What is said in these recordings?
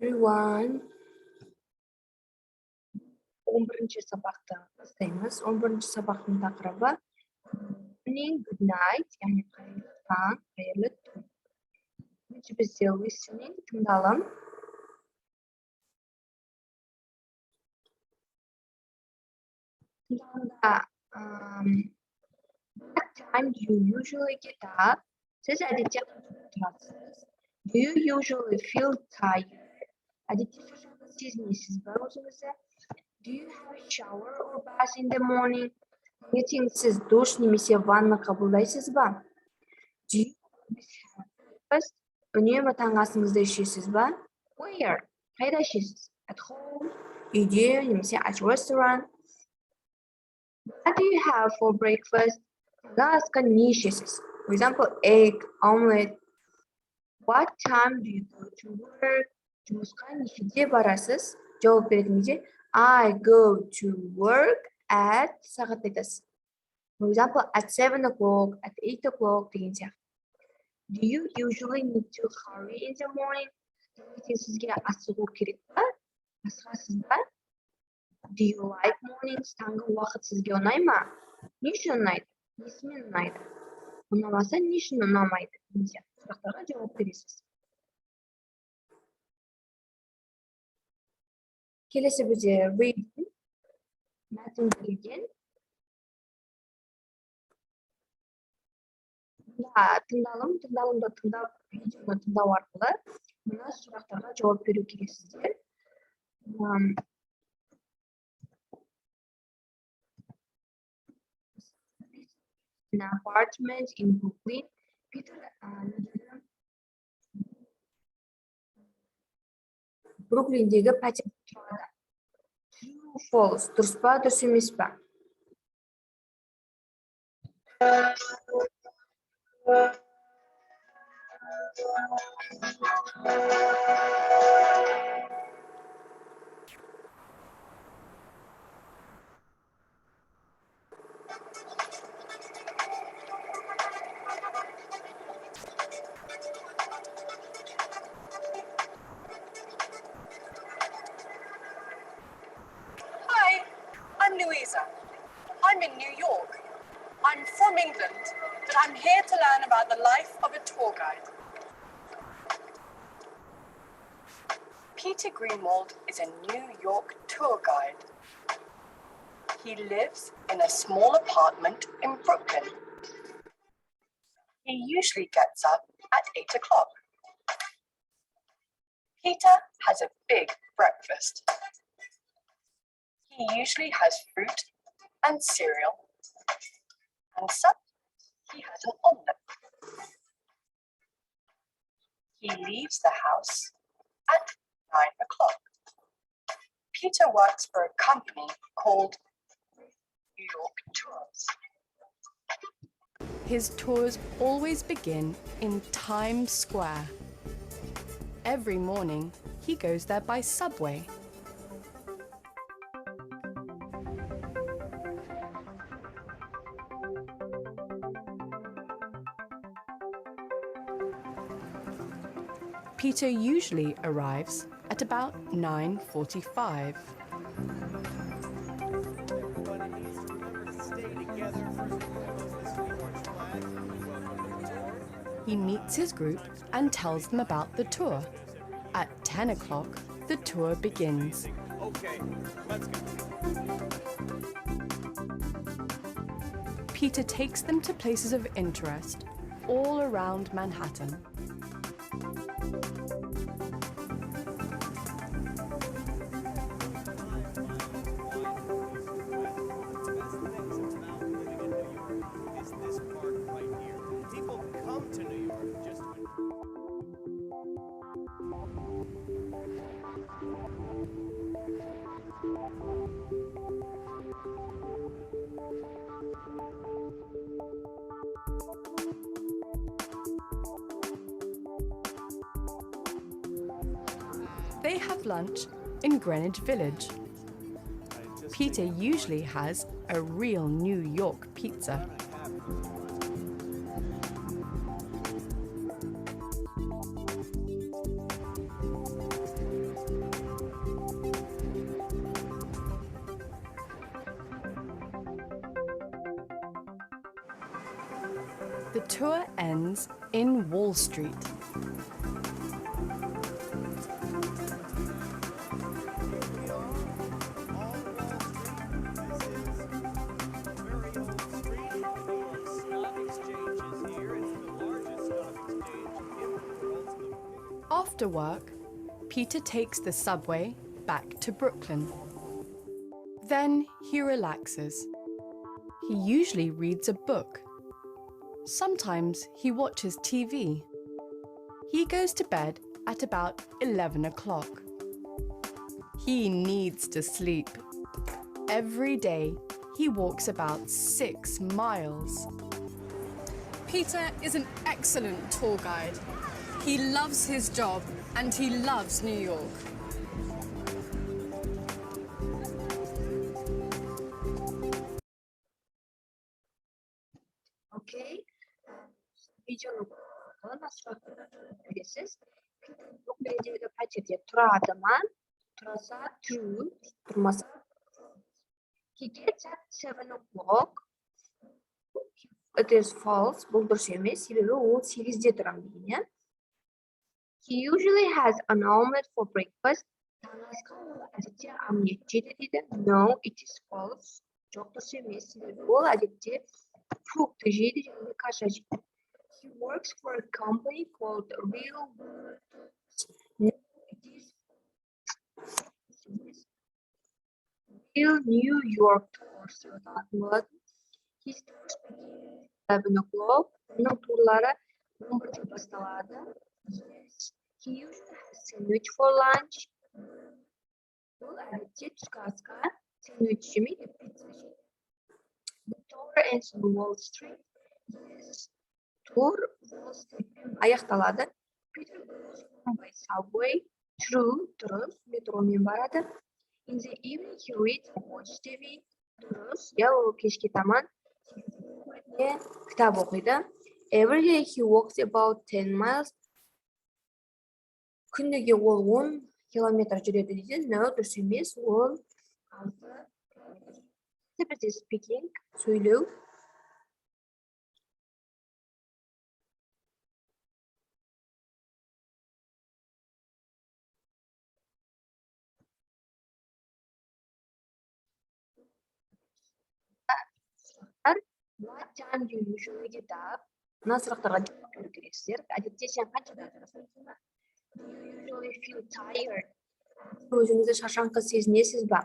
Everyone. 11 sabaqda boshlaymiz. 11 sabaqning taqribi Morning, good night, ya'ni xayrli tong, xayrli tun. Birinchi bizda listening, tinglalım. Tinglamda what time do you usually get up? Siz adetте qancha turasiz? Do you usually feel tired? Adetте charchab sezinesizmi o'zingizni? Do you have a shower or bath in the morning? Tonggating siz dush немесе vanna qabuldaysizmi? Do you always have breakfast? Үнемі таң асыңызда ішесізбі? Where? Қайда ішесіз? At home, үйде немесе at restaurant? What do you have for breakfast? Таңғы асқа не ішесіз? For example, egg, omelet. What time do you go to work? Жұмысқа нешеде барасыз? Жауап беретініңізде I go to work at сағат айтасыз. For example, at 7 o'clock, at 8 o'clock деген сияқты. Do you usually need to hurry in the morning? Sizga asығу керек па? Асығасыз ба? Do you like mornings? Таңғы уақыт сізге ұнай ма? Не үшін ұнайды? Несімен ұнайды? Ұнамаса, не үшін ұнамайды? Сұрақтарға жауап бересіз. Келесі бізде reading, мәтін берілген. Тыңдалымды тыңдап, видеоны тыңдау арқылы мына сұрақтарға жауап беру керексіздер. An apartment in Brooklyn. Peter Бруклиндегі пәтерде тұрады. True, false. Дұрыс па, дұрыс емес па? Hi, I'm Louisa. I'm in New York. I'm from England, but I'm here to learn about the life of a tour guide. Peter Greenwald is a New York tour guide. He lives in a small apartment in Brooklyn. He usually gets up at 8 o'clock. Peter has a big breakfast. He usually has fruit and cereal, and sometimes he has an omelette. He leaves the house at 9 o'clock. Peter works for a company called New York Tours. His tours always begin in Times Square. Every morning, he goes there by subway. Peter usually arrives at about 9:45. He meets his group and tells them about the tour. At 10 o'clock, the tour begins. Okay, let's go. Peter takes them to places of interest all around Manhattan. They have lunch in Greenwich Village. Peter usually has a real New York pizza. The tour ends in Wall Street. After work, Peter takes the subway back to Brooklyn. Then he relaxes. He usually reads a book. Sometimes he watches TV. He goes to bed at about 11 o'clock. He needs to sleep. Every day, he walks about 6 miles. Peter is an excellent tour guide. He loves his job and he loves New York. Okay. Videoны көресіз. Бруклендегі пәтерде тұрады ма? Тұраса true, тұрмаса. He gets at 7 o'clock. It is false. Бұл дұрыс емес. Себебі ол 8-де тұрам деген, иә? He usually has an omelet for breakfast. Таңғы ол әдетте омлет жейді дейді. No, it is false. Жоқ, дұрыс емес. Себебі ол әдетте фрукты жейді және каша жейді. He works for a company called Real World. No, it is Real New York Tours. He starts at 11 o'clock. Оның турлары 11-де басталады. Yes. He usually has sandwich for lunch. Ол әдетте түскі асқа сэндвич жемейді, пицца жейді. The tour ends on Wall Street. Yes. Тур Wall Street'пен аяқталады. Peter goes home by subway. True, дұрыс, метромен барады. In the evening he reads or watches TV. Дұрыс, иә, ол кешке таман кітап оқиды. Every day he walks about 10 miles. Күніге ол 10 километр жүреді дейді. No, дұрыс емес, ол 6 километр. Speaking, сөйлеу. What time do you usually get up? Мына сұрақтарға жауап беру керексіздер. Әдетте сен қаншада тұрасың? Do you usually feel tired? Өзіңізді шаршаңқы сезінесіз ба?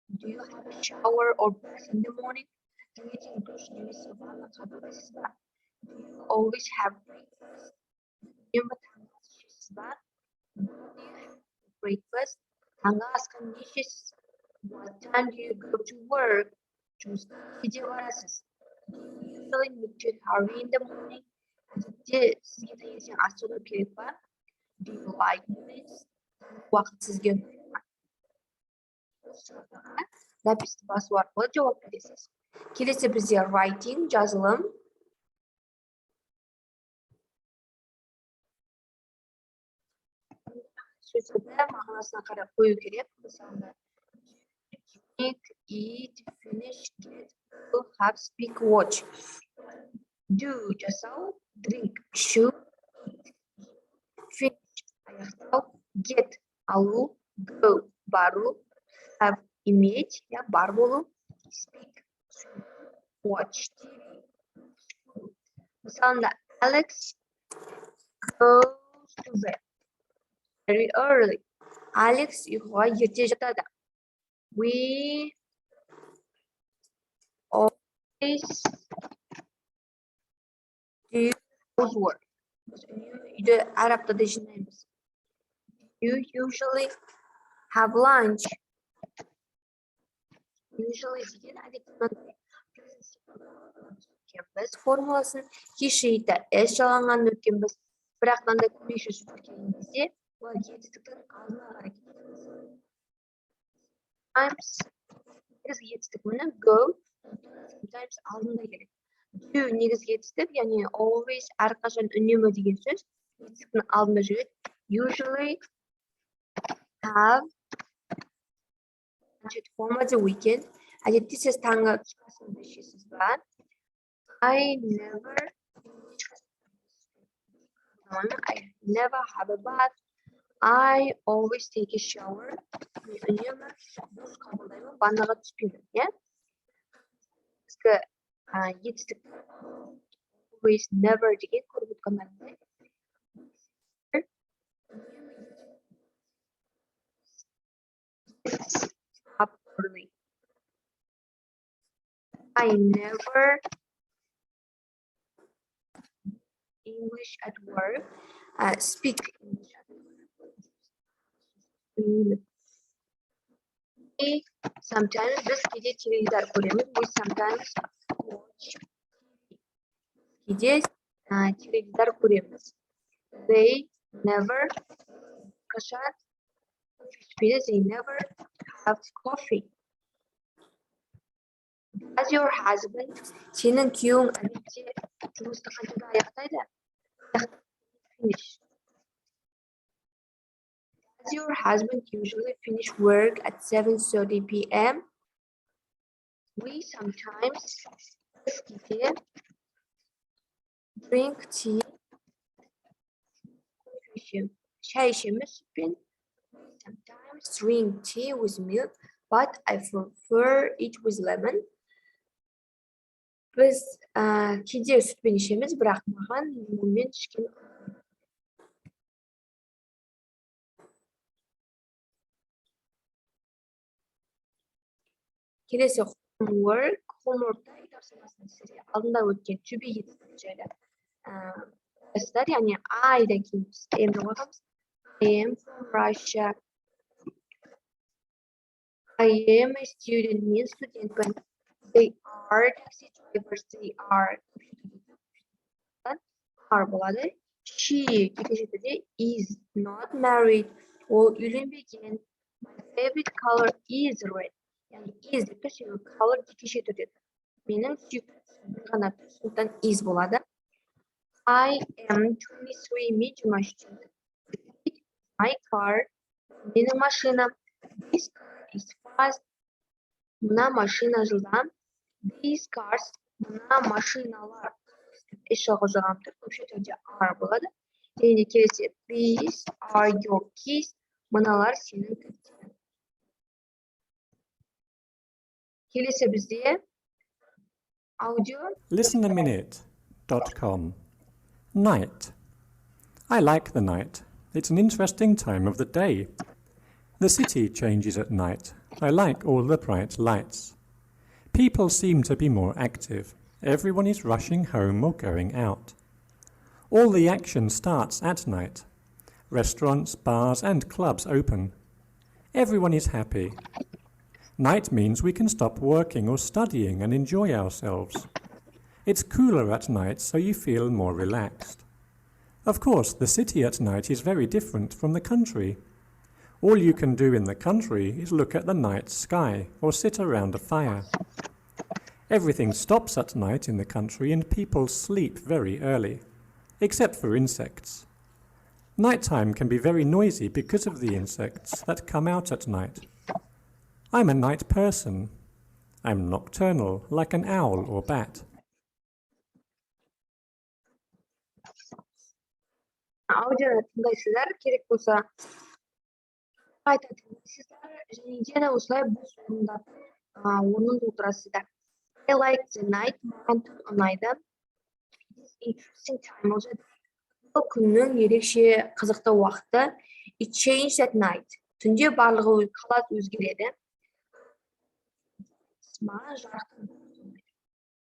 Do you have a shower or bath in the morning? Таңертең душ немесе ванна қабылдайсыз ба? Do you always have breakfast? Үнемі таңғы ас ішесіз ба? Do you have breakfast? Таңғы асқа не ішесіз? What time do you go to work? Жұмысқа неде барасыз? Do you usually need to hurry in the morning? Әдетте сізге таңертең асығу керек па? Do you like this? Уақыт сізге ұнайды ма? Записьті басу арқылы жауап бересіз. Келесі бізде writing, жазылым. Сөзді мағынасына қарап қою керек. Мысалы, drink, eat, finish, get, go, have, speak, watch. Do, жасау, drink, ішу, finish, аяқтау, get, алу, go, бару, have, иметь, я бар болу, speak, watch, TV. Мысалында, Alex goes to bed very early. Alex ұйқыға ерте жатады. We always do housework. Үйде әр аптада жинаймыз. You usually have lunch. Usually деген әдетте біз формуласын кешейді S жаланған өткенбіз. Бірақ мынандай көмекші сөздер келген кезде олар жетістіктің алдына қарай кетеді. Sometimes негізгі жетістік міне go, sometimes алдында келеді. Do негізгі жетістік, яғни always әрқашан үнемі деген сөз жетістіктің алдында жүреді. Usually have форма the weekend. Әдетте сіз таңғы түскі асыңызды ішесіз ба? I never one. I never have a bath. I always take a shower. Мен үнемі душ қабылдаймын, ваннаға түспеймін, иә? Бізді етістік always never деген көріп отырғандарыңыздай. Up early. I never English at work. Speak English at work. Sometimes biz кейде телевизор көреміз. We sometimes watch. Кейде телевизор көреміз. They never қашан they never have coffee. Does your husband сенің күйеуің әдетте жұмысты қаншада аяқтайды? Finish. Does your husband usually finish work at 7:30 p.m.? We sometimes drink tea. Шай ішеміз сүтпен. Sometimes drink tea with milk, but I prefer it with lemon. Біз кейде сүтпен ішеміз, бірақ маған лимонмен ішкен. Келесі homework'та үй тапсырмасында сізге алдында өткен to be етістік жайлы тесттер, яғни I-дан кейін біз M-ді қойғанбыз. I am from Russia. I am a student, мен студентпін. They are taxi drivers. They are болады. She кекешетіде is not married. Ол үйленбеген. My favorite color is red. Yani is деп себебі color кекеше түрде. Менің сүйікті түсім ғана сондықтан is болады. I am 23. Мен 23. My car. Менің машинам. This car is fast. Мына машина жылдам. These cars. Мына машиналар. Eşya қозғаған тұр. Көпше түрде are болады. Және де келесі these are your keys. Мыналар сенің кілттерің. Келесі бізде аудио. Listenaminute.com. Night. I like the night. It's an interesting time of the day. The city changes at night. I like all the bright lights. People seem to be more active. Everyone is rushing home or going out. All the action starts at night. Restaurants, bars and clubs open. Everyone is happy. Night means we can stop working or studying and enjoy ourselves. It's cooler at night, so you feel more relaxed. Of course, the city at night is very different from the country. All you can do in the country is look at the night sky or sit around a fire. Everything stops at night in the country and people sleep very early, except for insects. Nighttime can be very noisy because of the insects that come out at night. I'm a night person. I'm nocturnal, like an owl or bat. Аудионы тыңдайсыздар, керек болса қайта тыңдайсыздар, және де осылай бос орнын толтырасыздар. I like the night. Маған түн ұнайды. Interesting time. Бұл күннің ерекше қызықты уақыты. It changes at night. Түнде барлығы қалат өзгереді. Маған жарқын.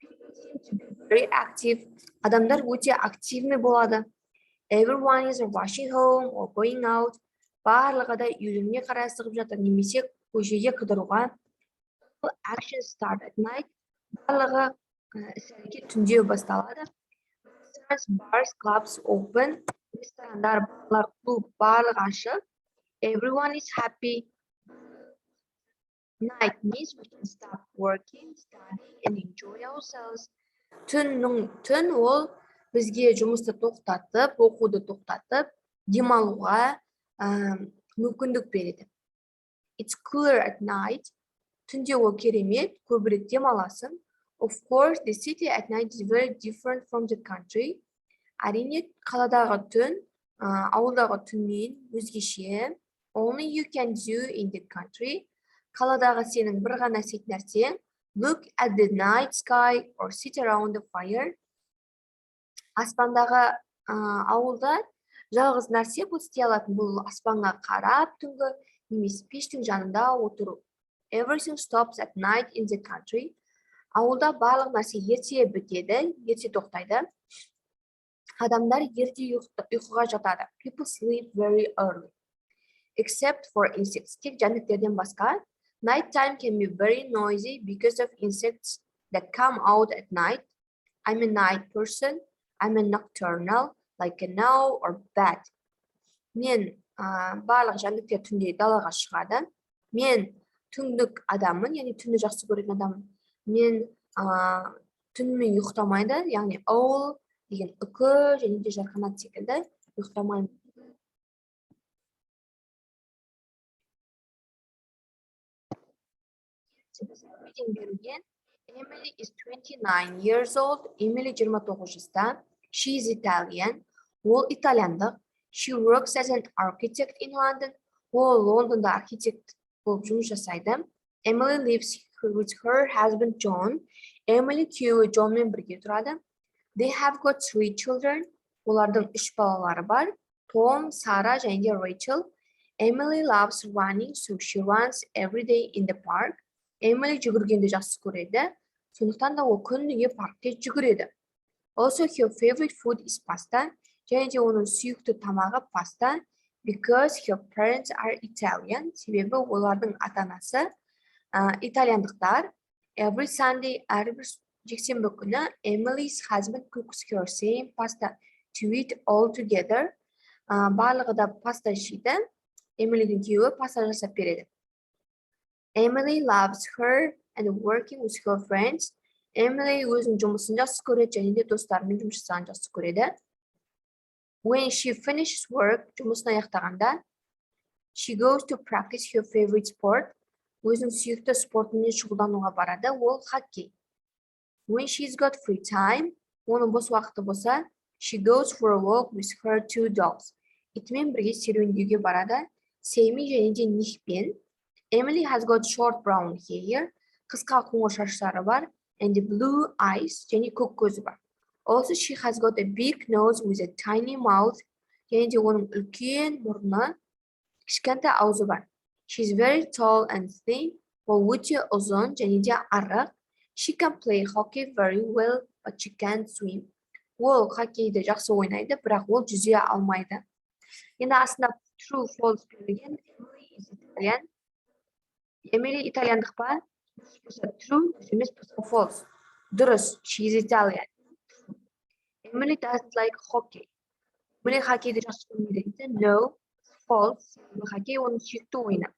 People seem to be very active. Адамдар өте активный болады. Everyone is rushing home or going out. Барлығы да үйіне қарай асығып жатыр, немесе көшеге қыдыруға. Action start at night. Барлығы іс-әрекет түнде басталады. Restaurants, bars, clubs open. Ресторандар, барлар, клуб, барлығы ашық. Everyone is happy. Night means we can stop working, study and enjoy ourselves. Түн ол бізге жұмысты тоқтатып, оқуды тоқтатып, демалуға мүмкіндік береді. It's cooler at night. Түнде ол керемет, көбірек демаласың. Of course, the city at night is very different from the country. Әрине, қаладағы түн, ауылдағы түннен өзгеше. Only you can do in the country. Қаладағы сенің бір ғана істейтін нәрсең look at the night sky or sit around the fire. Аспандағы ауылда жалғыз нәрсе бұл істей алатын бұл аспанға қарап түнгі немесе пештің жанында отыру. Everything stops at night in the country. Ауылда барлық нәрсе ерте бітеді, ерте тоқтайды. Адамдар ерте ұйқыға жатады. People sleep very early. Except for insects. Тек жәндіктерден басқа. Nighttime can be very noisy because of insects that come out at night. I'm a night person. I'm a nocturnal, like an owl or bat. Мен барлық жәндіктер түнде далаға шығады. Мен түндік адаммын, яғни түнді жақсы көретін адаммын. Мен түнімен ұйықтамайды, яғни owl деген үкі және де жарқанат секілді ұйықтамаймын. Emily is 29 years old. Emily 29 жаста. She is Italian. Ол итальяндық. She works as an architect in London. Ол Лондонда архитект болып жұмыс жасайды. Emily lives with her husband John. Emily күйеуі Johnмен бірге тұрады. They have got 3 children. Олардың 3 балалары бар. Tom, Sarah және де Rachel. Emily loves running, so she runs every day in the park. Emily жүгіргенді жақсы көреді. Сондықтан да ол күніге паркте жүгіреді. Also, her favorite food is pasta. Және де оның сүйікті тамағы паста. Because her parents are Italian. Себебі олардың ата-анасы итальяндықтар. Every Sunday, әрбір жексенбі күні, Emily's husband cooks her same pasta to eat all together. Барлығы да паста жейді. Emily'дің күйеуі паста жасап береді. Emily loves her and working with her friends. Emily өзінің жұмысын жақсы көреді және де достарымен жұмыс жасағанды жақсы көреді. When she finishes work, жұмысын аяқтағанда, she goes to practice her favorite sport. Өзінің сүйікті спортымен шұғылдануға барады, ол хоккей. When she's got free time, оның бос уақыты болса, she goes for a walk with her 2 dogs. Итімен бірге серуендеуге барады, Сэмми және де Нихпен. Emily has got short brown hair. Қысқа қоңыр шаштары бар. And blue eyes. Және көк көзі бар. Also, she has got a big nose with a tiny mouth. Және де оның үлкен мұрны, кішкентай аузы бар. She's very tall and thin. Ол өте ұзын және де арық. She can play hockey very well, but she can't swim. Ол хоккейді жақсы ойнайды, бірақ ол жүзе алмайды. Енді астында true, false берілген. Emily is Italian. Emily итальяндық па? True, емес false. Дұрыс, she is Italian. Emily doesn't like hockey. Emily хоккейді жақсы көрмейді. No, false. Хоккей оның сүйікті ойыны.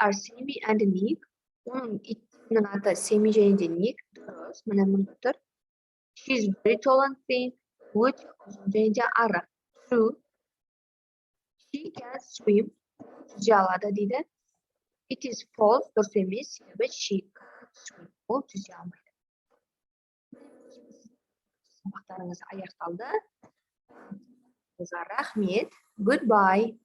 Are Sammy and Nick. Оның итінің аты Sammy және де Nick. Дұрыс, міне мұнда тұр. She is very tall and thin. Өте ұзын және де арық. True. She can swim. Жүзе алады дейді. It is false, дұрыс емес, себебі she can't swim. Ол жүзе алмайды. Сабақтарыңыз аяқталды. Рахмет. Goodbye.